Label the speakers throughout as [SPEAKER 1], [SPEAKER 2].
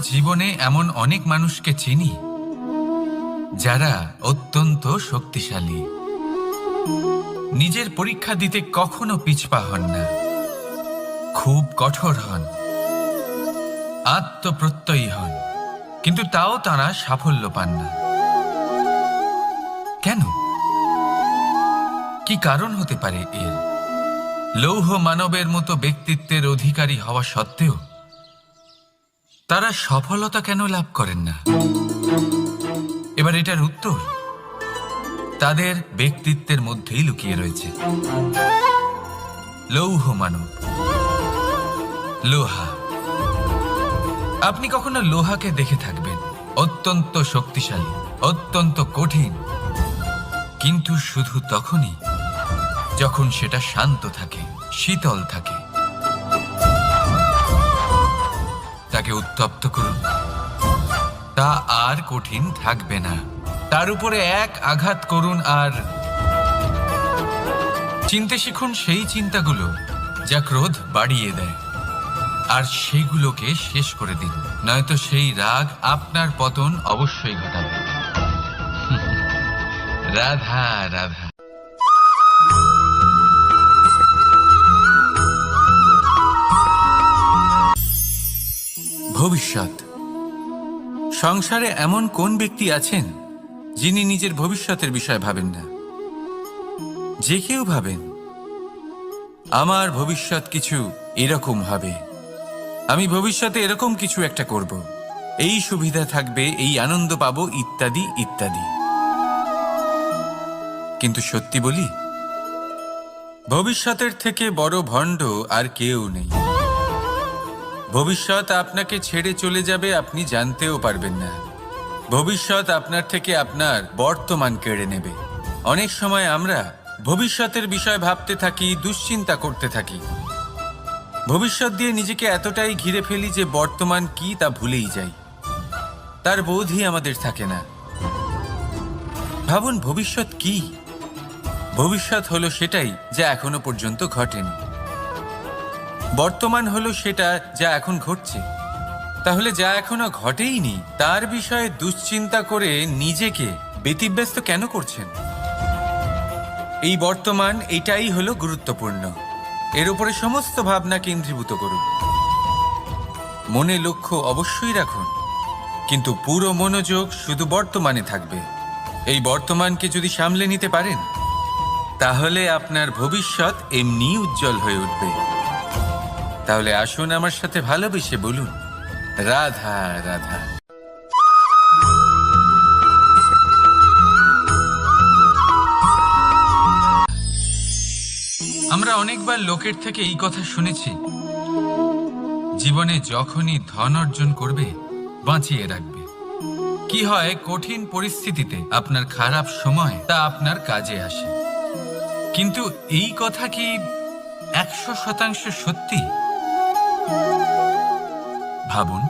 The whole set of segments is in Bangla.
[SPEAKER 1] জীবনে এমন অনেক মানুষকে চিনি যারা অত্যন্ত শক্তিশালী, নিজের পরীক্ষা দিতে কখনো পিছপা হন না, খুব কঠোর হন, আত্মপ্রত্যয়ী হন, কিন্তু তাও তারা সাফল্য পান না। কেন? কি কারণ হতে পারে এর? লৌহ মানবের মতো ব্যক্তিত্বের অধিকারী হওয়া সত্ত্বেও তারা সফলতা কেন লাভ করেন না? এবার এটার উত্তর তাদের ব্যক্তিত্বের মধ্যেই লুকিয়ে রয়েছে। লৌহ মানব, লোহা। আপনি কখনো লোহাকে দেখে থাকবেন, অত্যন্ত শক্তিশালী, অত্যন্ত কঠিন, কিন্তু শুধু তখনই যখন সেটা শান্ত থাকে, শীতল থাকে। তাকে উত্তপ্ত করুন, তা আর কঠিন থাকবে না। তার উপরে এক আঘাত করুন আর চিনতে শিখুন সেই চিন্তাগুলো যা ক্রোধ বাড়িয়ে দেয়, আর সেগুলোকে শেষ করে দিন, নয়তো সেই রাগ আপনার পতন অবশ্যই ঘটাবে। রাধা রাধা। ভবিষ্যৎ। সংসারে এমন কোন ব্যক্তি আছেন যিনি নিজের ভবিষ্যতের বিষয় ভাবেন না? যে কেউ ভাবেন আমার ভবিষ্যৎ কিছু এরকম হবে, আমি ভবিষ্যতে এরকম কিছু একটা করব, এই সুবিধা থাকবে, এই আনন্দ পাবো, ইত্যাদি ইত্যাদি। কিন্তু সত্যি বলি, ভবিষ্যতের থেকে বড় ভণ্ড আর কেউ নেই। ভবিষ্যৎ আপনাকে ছেড়ে চলে যাবে, আপনি জানতেও পারবেন না। ভবিষ্যৎ আপনার থেকে আপনার বর্তমান কেড়ে নেবে। অনেক সময় আমরা ভবিষ্যতের বিষয় ভাবতে থাকি, দুশ্চিন্তা করতে থাকি, ভবিষ্যৎ দিয়ে নিজেকে এতটাই ঘিরে ফেলি যে বর্তমান কি তা ভুলেই যাই, তার বোধই আমাদের থাকে না। ভাবুন, ভবিষ্যৎ কি? ভবিষ্যৎ হলো সেটাই যা এখনো পর্যন্ত ঘটেনি। বর্তমান হলো সেটা যা এখন ঘটছে। তাহলে যা এখনো ঘটেইনি তার বিষয়ে দুশ্চিন্তা করে নিজেকে ব্যতিব্যস্ত কেন করছেন? এই বর্তমান, এটাই হলো গুরুত্বপূর্ণ। এর উপরে সমস্ত ভাবনা কেন্দ্রীভূত করুন। মনে লক্ষ্য অবশ্যই রাখুন, কিন্তু পুরো মনোযোগ শুধু বর্তমানে থাকবে। এই বর্তমানকে যদি সামলে নিতে পারেন, তাহলে আপনার ভবিষ্যৎ এমনি উজ্জ্বল হয়ে উঠবে। তাহলে আসুন আমার সাথে ভালোবেসে বলুন, রাধা রাধা। আমরা অনেকবার লোকের থেকে এই কথা শুনেছি, জীবনে যখনই ধন অর্জন করবে বাঁচিয়ে রাখবে। কি হয়, কঠিন পরিস্থিতিতে আপনার খারাপ সময় তা আপনার কাজে আসে। কিন্তু এই কথা কি 100% সত্যি? ভাবুন,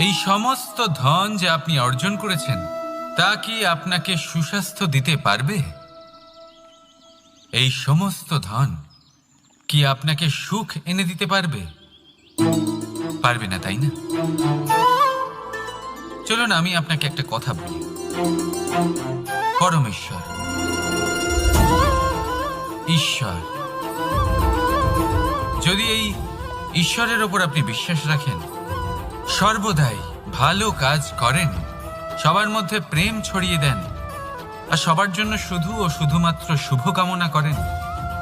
[SPEAKER 1] এই সমস্ত ধন যে আপনি অর্জন করেছেন তা কি আপনাকে সুস্বাস্থ্য দিতে পারবে? এই সমস্ত ধন কি আপনাকে সুখ এনে দিতে পারবে? পারবে না, তাই না? চলুন আমি আপনাকে একটা কথা বলি। পরমেশ্বর, ঈশ্বর, যদি এই ঈশ্বরের ওপর আপনি বিশ্বাস রাখেন, সর্বদাই ভালো কাজ করেন, সবার মধ্যে প্রেম ছড়িয়ে দেন, আর সবার জন্য শুধু ও শুধুমাত্র শুভকামনা করেন,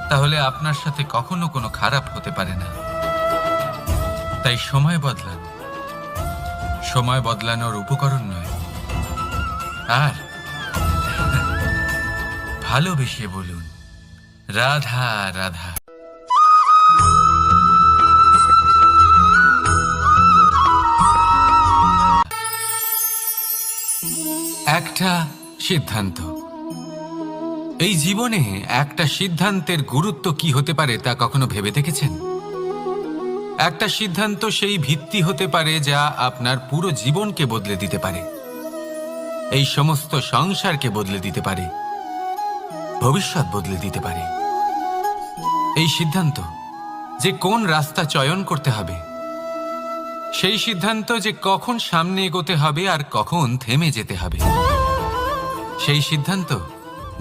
[SPEAKER 1] তাহলে আপনার সাথে কখনো কোনো খারাপ হতে পারে না। তাই সময় বদলান, সময় বদলানোর উপকরণ নয়। আর ভালোবেসে বলুন, রাধা রাধা। একটা সিদ্ধান্ত। এই জীবনে একটা সিদ্ধান্তের গুরুত্ব কি হতে পারে তা কখনো ভেবে দেখেছেন? একটা সিদ্ধান্ত সেই ভিত্তি হতে পারে যা আপনার পুরো জীবনকে বদলে দিতে পারে, এই সমস্ত সংসারকে বদলে দিতে পারে, ভবিষ্যৎ বদলে দিতে পারে। এই সিদ্ধান্ত যে কোন রাস্তা চয়ন করতে হবে, সেই সিদ্ধান্ত যে কখন সামনে এগোতে হবে আর কখন থেমে যেতে হবে। সেই সিদ্ধান্ত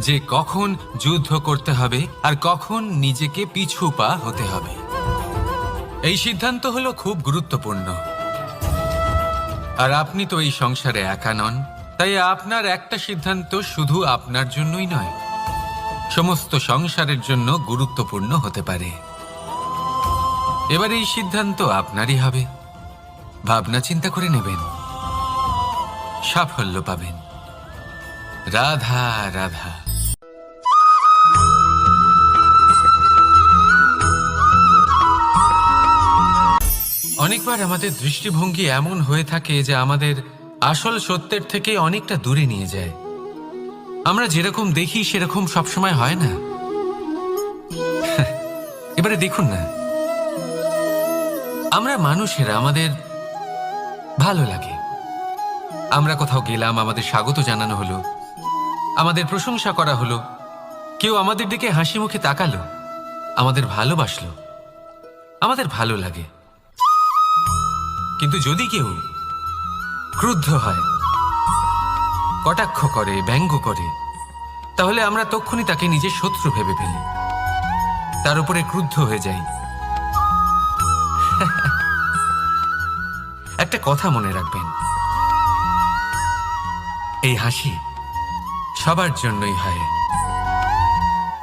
[SPEAKER 1] যে কখন যুদ্ধ করতে হবে আর কখন নিজেকে পিছু পা হতে হবে। এই সিদ্ধান্ত হলো খুব গুরুত্বপূর্ণ। আর আপনি তো এই সংসারে একা নন, তাই আপনার একটা সিদ্ধান্ত শুধু আপনার জন্যই নয়, সমস্ত সংসারের জন্য গুরুত্বপূর্ণ হতে পারে। এবার এই সিদ্ধান্ত আপনারই হবে। ভাবনা চিন্তা করে নেবেন, সাফল্য পাবেন। রাধা রাধা। অনেকবার আমাদের দৃষ্টিভঙ্গি এমন হয়ে থাকে যে আমাদের আসল সত্যের থেকে অনেকটা দূরে নিয়ে যায়। আমরা যেরকম দেখি সেরকম সবসময় হয় না। এবারে দেখুন না, আমরা মানুষেরা, আমাদের ভালো লাগে। আমরা কোথাও গেলাম, আমাদের স্বাগত জানানো হলো, আমাদের প্রশংসা করা হলো, কেউ আমাদের দিকে হাসি মুখে তাকালো, আমাদের ভালোবাসলো, আমাদের ভালো লাগে। কিন্তু যদি কেউ ক্রুদ্ধ হয়, কটাক্ষ করে, ব্যঙ্গ করে, তাহলে আমরা তক্ষুনি তাকে নিজের শত্রু ভেবে ফেলি, তার উপরে ক্রুদ্ধ হয়ে যাই। একটা কথা মনে রাখবেন, এই হাসি সবার জন্যই হয়।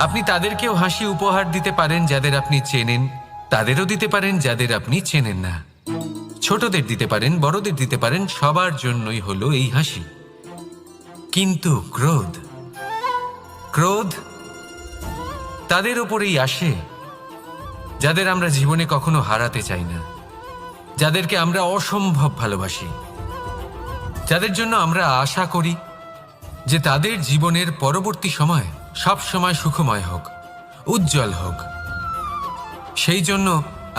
[SPEAKER 1] আপনি তাদেরকেও হাসি উপহার দিতে পারেন যাদের আপনি চেনেন, তাদেরও দিতে পারেন যাদের আপনি চেনেন না। ছোটদের দিতে পারেন, বড়দের দিতে পারেন, সবার জন্যই হলো এই হাসি। কিন্তু ক্রোধ, ক্রোধ তাদের ওপরেই আসে যাদের আমরা জীবনে কখনো হারাতে চাই না, যাদেরকে আমরা অসম্ভব ভালোবাসি, যাদের জন্য আমরা আশা করি যে তাদের জীবনের পরবর্তী সময় সব সময় সুখময় হোক, উজ্জ্বল হোক। সেই জন্য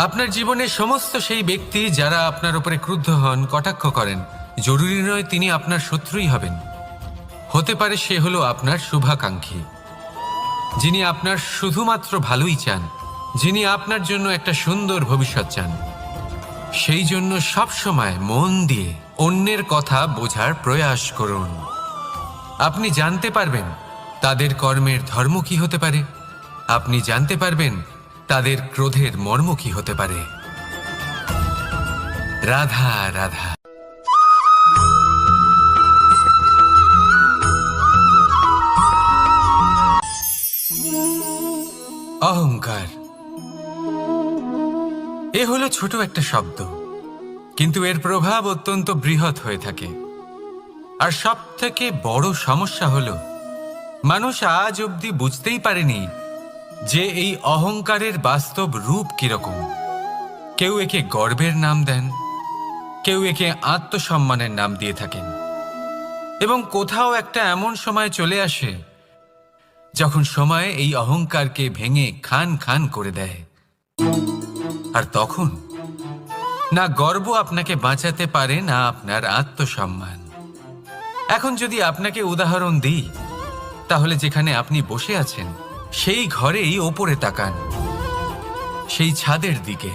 [SPEAKER 1] আপনার জীবনের সমস্ত সেই ব্যক্তি যারা আপনার উপরে ক্রুদ্ধ হন, কটাক্ষ করেন, জরুরি নয় তিনি আপনার শত্রুই হবেন। হতে পারে সে হলো আপনার শুভাকাঙ্ক্ষী, যিনি আপনার শুধুমাত্র ভালোই চান, যিনি আপনার জন্য একটা সুন্দর ভবিষ্যৎ চান। সেই জন্য সবসময় মন দিয়ে অন্যের কথা বোঝার প্রয়াস করুন। আপনি জানতে পারবেন তাদের কর্মের ধর্ম কি হতে পারে, আপনি জানতে পারবেন তাদের ক্রোধের মর্ম কি হতে পারে। রাধা রাধা। অহংকার এ হলো ছোট একটা শব্দ, কিন্তু এর প্রভাব অত্যন্ত বৃহৎ হয়ে থাকে। আর সব থেকে বড় সমস্যা হলো মানুষ আজ অবধি বুঝতেই পারেনি যে এই অহংকারের বাস্তব রূপ কিরকম। কেউ একে গর্বের নাম দেন, কেউ একে আত্মসম্মানের নাম দিয়ে থাকেন, এবং কোথাও একটা এমন সময় চলে আসে যখন সময় এই অহংকারকে ভেঙে খান খান করে দেয়। আর তখন না গর্ব আপনাকে বাঁচাতে পারে, না আপনার আত্মসম্মান। এখন যদি আপনাকে উদাহরণ দিই, তাহলে যেখানে আপনি বসে আছেন সেই ঘরেই ওপরে তাকান, সেই ছাদের দিকে।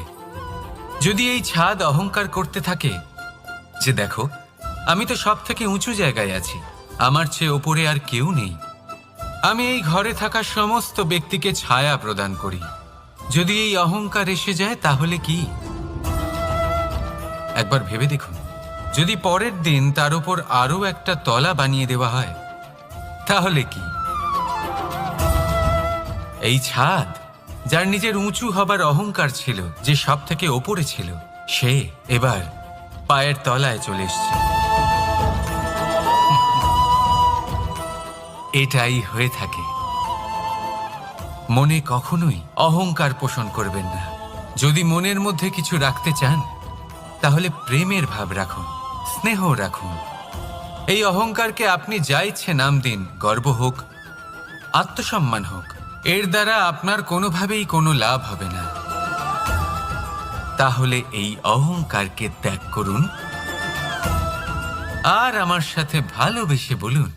[SPEAKER 1] যদি এই ছাদ অহংকার করতে থাকে যে দেখো আমি তো সব থেকে উঁচু জায়গায় আছি, আমার চেয়ে ওপরে আর কেউ নেই, আমি এই ঘরে থাকা সমস্ত ব্যক্তিকে ছায়া প্রদান করি, যদি এই অহংকার এসে যায় তাহলে কি? একবার ভেবে দেখুন, যদি পরের দিন তার উপর আরো একটা তলা বানিয়ে দেওয়া হয় তাহলে কি? এই ছাদ যার নিজের উঁচু হবার অহংকার ছিল, যে সব থেকে ওপরে ছিল, সে এবার পায়ের তলায় চলে এসছে। এটাই হয়ে থাকে। মনে কখনোই অহংকার পোষণ করবেন না। যদি মনের মধ্যে কিছু রাখতে চান তাহলে প্রেমের ভাব রাখুন, স্নেহ রাখুন। এই অহংকারকে আপনি যা ইচ্ছে নাম দিন, গর্ব হোক, আত্মসম্মান হোক, এর দ্বারা আপনার কোনোভাবেই কোনো লাভ হবে না। তাহলে এই অহংকারকে ত্যাগ করুন আর আমার সাথে ভালোবেসে বলুন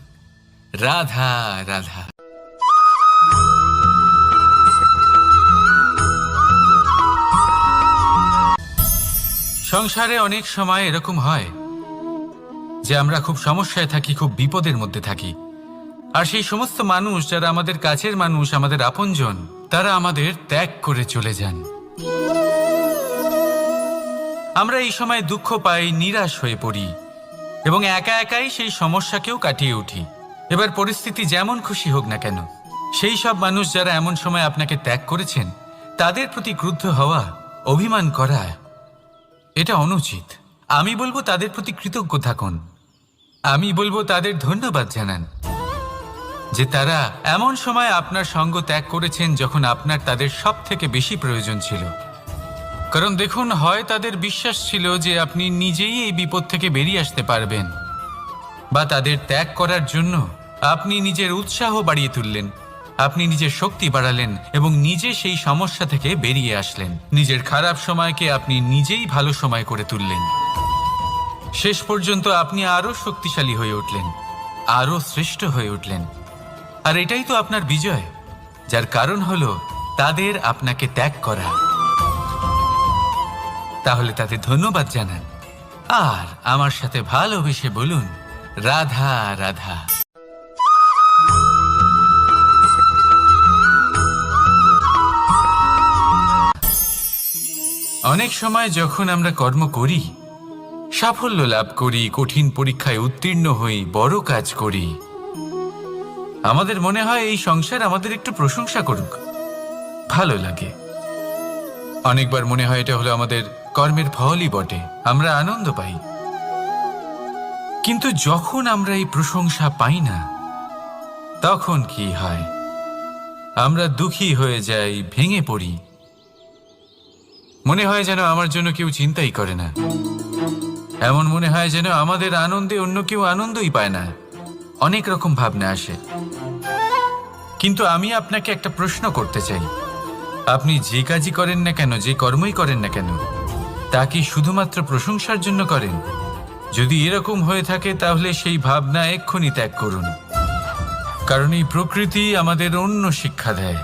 [SPEAKER 1] রাধা রাধা। সংসারে অনেক সময় এরকম হয় যে আমরা খুব সমস্যায় থাকি, খুব বিপদের মধ্যে থাকি। আর সেই সমস্ত মানুষ যারা আমাদের কাছের মানুষ, আমাদের আপনজন, তারা আমাদের ত্যাগ করে চলে যান। আমরা এই সময় দুঃখ পাই, নিরাশ হয়ে পড়ি এবং একা একাই সেই সমস্যাকেও কাটিয়ে উঠি। এবার পরিস্থিতি যেমন খুশি হোক না কেন, সেই সব মানুষ যারা এমন সময় আপনাকে ত্যাগ করেছেন তাদের প্রতি ক্রুদ্ধ হওয়া, অভিমান করা, এটা অনুচিত। আমি বলবো তাদের প্রতি কৃতজ্ঞ থাকুন। আমি বলবো তাদের ধন্যবাদ জানান যে তারা এমন সময় আপনার সঙ্গ ত্যাগ করেছেন যখন আপনার তাদের সব থেকে বেশি প্রয়োজন ছিল। কারণ দেখুন, হয় তাদের বিশ্বাস ছিল যে আপনি নিজেই এই বিপদ থেকে বেরিয়ে আসতে পারবেন, বা তাদের ত্যাগ করার জন্য আপনি নিজের উৎসাহ বাড়িয়ে তুললেন, আপনি নিজের শক্তি বাড়ালেন এবং নিজে সেই সমস্যা থেকে বেরিয়ে আসলেন। নিজের খারাপ সময়কে আপনি নিজেই ভালো সময় করে তুললেন। শেষ পর্যন্ত আপনি আরো শক্তিশালী হয়ে উঠলেন, আরো শ্রেষ্ঠ হয়ে উঠলেন। আর এটাই তো আপনার বিজয়, যার কারণ হলো তাদের আপনাকে ত্যাগ করা। তাহলে তাদের ধন্যবাদ জানান আর আমার সাথে ভালোবেসে বলুন, রাধা রাধা। অনেক সময় যখন আমরা কর্ম করি, সাফল্য লাভ করি, কঠিন পরীক্ষায় উত্তীর্ণ হই, বড় কাজ করি, আমাদের মনে হয় এই সংসার আমাদের একটু প্রশংসা করুক, ভালো লাগে। অনেকবার মনে হয় এটা হলো আমাদের কর্মের ফলই বটে, আমরা আনন্দ পাই। কিন্তু যখন আমরা এই প্রশংসা পাই না, তখন কি হয়? আমরা দুঃখী হয়ে যাই, ভেঙে পড়ি। মনে হয় যেন আমার জন্য কেউ চিন্তাই করে না, এমন মনে হয় যেন আমাদের আনন্দে অন্য কেউ আনন্দই পায় না। অনেক রকম ভাবনা আসে। কিন্তু আমি আপনাকে একটা প্রশ্ন করতে চাই, আপনি যে কাজই করেন না কেন, যে কর্মই করেন না কেন, তা কি শুধুমাত্র প্রশংসার জন্য করেন? যদি এরকম হয়ে থাকে তাহলে সেই ভাবনা এক্ষুনি ত্যাগ করুন, কারণ এই প্রকৃতি আমাদের অন্য শিক্ষা দেয়।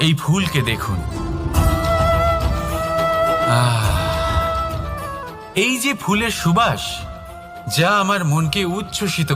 [SPEAKER 1] এই ফুলকে দেখুন, এই যে ফুলের সুবাস, যা আমার মনকে উচ্ছ্বসিত